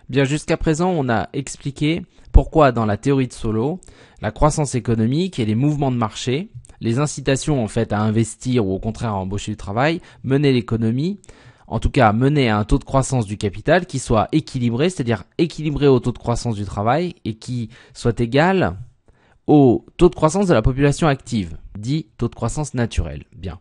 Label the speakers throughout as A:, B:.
A: Bien, jusqu'à présent, on a expliqué pourquoi dans la théorie de Solow, la croissance économique et les mouvements de marché, les incitations en fait à investir ou au contraire à embaucher du travail, menaient l'économie, en tout cas menaient à un taux de croissance du capital qui soit équilibré, c'est-à-dire équilibré au taux de croissance du travail et qui soit égal au taux de croissance de la population active, dit taux de croissance naturel. Bien.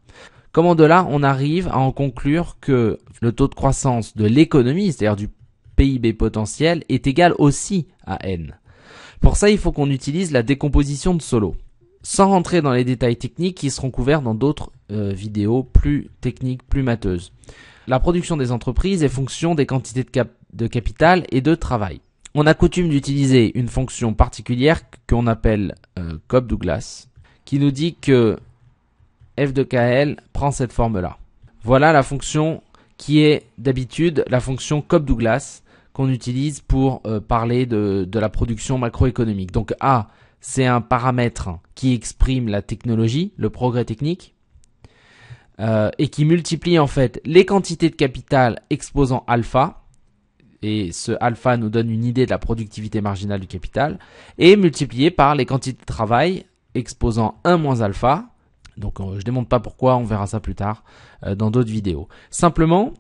A: Comment de là on arrive à en conclure que le taux de croissance de l'économie, c'est-à-dire du PIB potentiel, est égal aussi à n. Pour ça, il faut qu'on utilise la décomposition de Solow, sans rentrer dans les détails techniques qui seront couverts dans d'autres vidéos plus techniques, plus matheuses. La production des entreprises est fonction des quantités de capital et de travail. On a coutume d'utiliser une fonction particulière qu'on appelle Cobb-Douglas, qui nous dit que f de KL prend cette forme-là. Voilà la fonction qui est d'habitude la fonction Cobb-Douglas qu'on utilise pour parler de la production macroéconomique. Donc A, c'est un paramètre qui exprime la technologie, le progrès technique, et qui multiplie en fait les quantités de capital exposant alpha, et ce alpha nous donne une idée de la productivité marginale du capital, et multiplié par les quantités de travail exposant 1 moins alpha. Donc je ne démontre pas pourquoi, on verra ça plus tard dans d'autres vidéos. Simplement,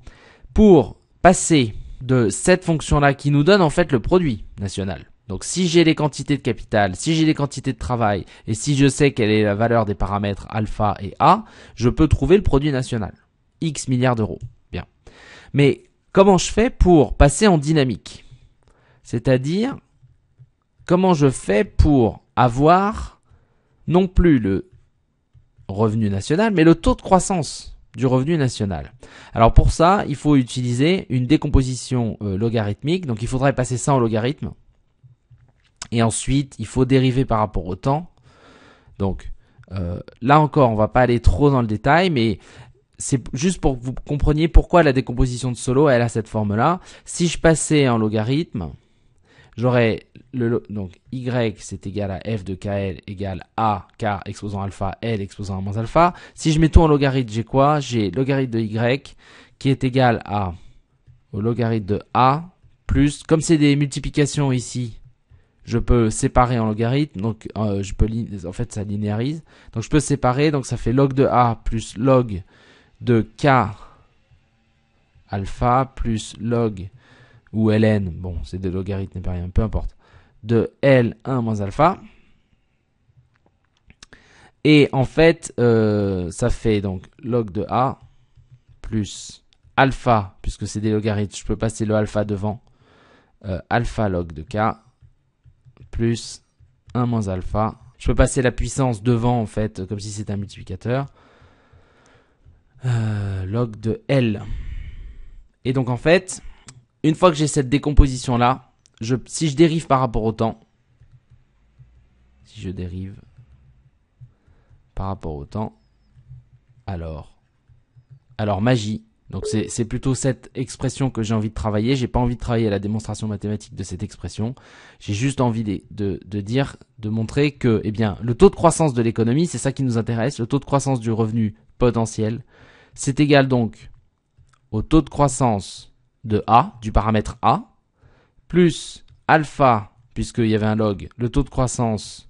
A: pour passer de cette fonction-là qui nous donne en fait le produit national. Donc si j'ai les quantités de capital, si j'ai les quantités de travail, et si je sais quelle est la valeur des paramètres alpha et A, je peux trouver le produit national. X milliards d'euros. Bien. Mais comment je fais pour passer en dynamique? C'est-à-dire, comment je fais pour avoir non plus le revenu national, mais le taux de croissance du revenu national. Alors pour ça, il faut utiliser une décomposition logarithmique. Donc il faudrait passer ça en logarithme. Et ensuite, il faut dériver par rapport au temps. Donc là encore, on va pas aller trop dans le détail, mais c'est juste pour que vous compreniez pourquoi la décomposition de Solow, elle a cette forme-là. Si je passais en logarithme, j'aurais donc y c'est égal à f de kl égale a k exposant alpha, l exposant 1 moins alpha. Si je mets tout en logarithme, j'ai quoi? J'ai logarithme de y qui est égal au logarithme de a plus, comme c'est des multiplications ici, je peux séparer en logarithme, donc en fait ça linéarise. Donc je peux séparer, donc ça fait log de a plus log de k alpha plus log ou ln, bon c'est des logarithmes, pas rien, peu importe, de L1 moins alpha. Et en fait, ça fait donc log de A plus alpha, puisque c'est des logarithmes, je peux passer le alpha devant, alpha log de K plus 1 moins alpha. Je peux passer la puissance devant, en fait, comme si c'était un multiplicateur. Log de L. Et donc, en fait, une fois que j'ai cette décomposition-là, si je dérive par rapport au temps, si je dérive par rapport au temps, alors magie. Donc c'est plutôt cette expression que j'ai envie de travailler. J'ai pas envie de travailler à la démonstration mathématique de cette expression. J'ai juste envie de montrer que, eh bien, le taux de croissance de l'économie, c'est ça qui nous intéresse. Le taux de croissance du revenu potentiel, c'est égal donc au taux de croissance de A, du paramètre A, plus alpha, puisqu'il y avait un log, le taux de croissance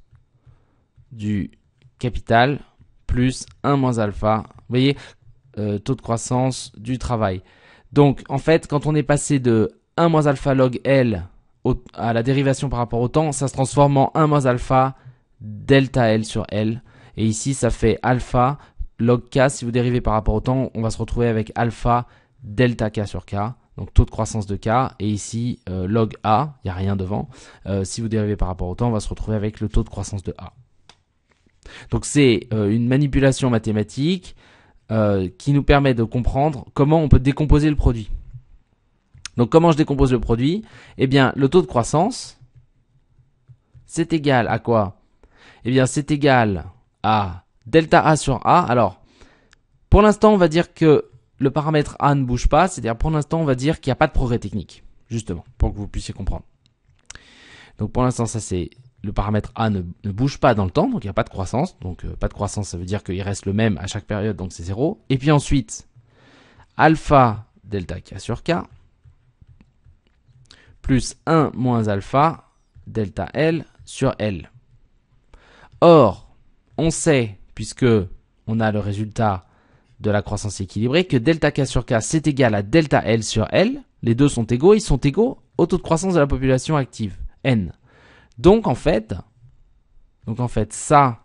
A: du capital, plus 1 moins alpha. Vous voyez, taux de croissance du travail. Donc, en fait, quand on est passé de 1 moins alpha log L à la dérivation par rapport au temps, ça se transforme en 1 moins alpha delta L sur L. Et ici, ça fait alpha log K. Si vous dérivez par rapport au temps, on va se retrouver avec alpha delta K sur K. Donc, taux de croissance de K. Et ici, log A, il n'y a rien devant. Si vous dérivez par rapport au temps, on va se retrouver avec le taux de croissance de A. Donc, c'est une manipulation mathématique qui nous permet de comprendre comment on peut décomposer le produit. Donc comment je décompose le produit? Eh bien, le taux de croissance, c'est égal à quoi? Eh bien, c'est égal à delta A sur A. Alors, pour l'instant, on va dire que le paramètre A ne bouge pas. C'est-à-dire, pour l'instant, on va dire qu'il n'y a pas de progrès technique. Justement, pour que vous puissiez comprendre. Donc, pour l'instant, ça c'est... Le paramètre A ne bouge pas dans le temps, donc il n'y a pas de croissance. Donc pas de croissance, ça veut dire qu'il reste le même à chaque période, donc c'est 0. Et puis ensuite, alpha delta K sur K plus 1 moins alpha delta L sur L. Or, on sait, puisque on a le résultat de la croissance équilibrée, que delta K sur K c'est égal à delta L sur L. Les deux sont égaux, ils sont égaux au taux de croissance de la population active, N. Donc en fait, ça,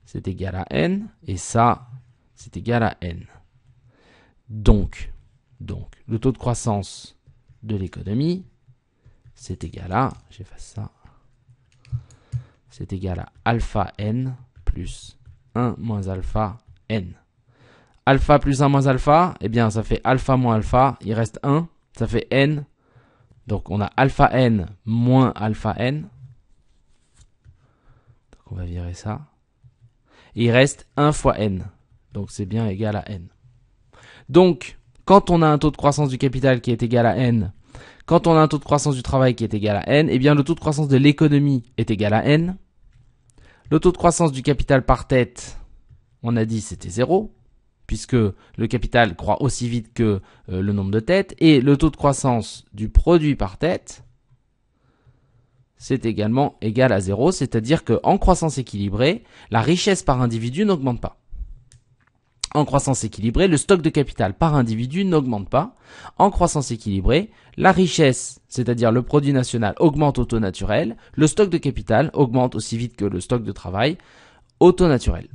A: c'est égal à N, et ça, c'est égal à N. Donc, le taux de croissance de l'économie, c'est égal à, j'efface ça, c'est égal à alpha N plus 1 moins alpha N. Alpha plus 1 moins alpha, eh bien ça fait alpha moins alpha, il reste 1, ça fait N. Donc on a alpha N moins alpha N. Donc on va virer ça. Et il reste 1 fois N. Donc c'est bien égal à N. Donc, quand on a un taux de croissance du capital qui est égal à N, quand on a un taux de croissance du travail qui est égal à N, eh bien le taux de croissance de l'économie est égal à N. Le taux de croissance du capital par tête, on a dit c'était 0, puisque le capital croît aussi vite que le nombre de têtes. Et le taux de croissance du produit par tête, c'est également égal à 0, c'est-à-dire qu'en croissance équilibrée, la richesse par individu n'augmente pas. En croissance équilibrée, le stock de capital par individu n'augmente pas. En croissance équilibrée, la richesse, c'est-à-dire le produit national, augmente au taux naturel. Le stock de capital augmente aussi vite que le stock de travail au taux naturel.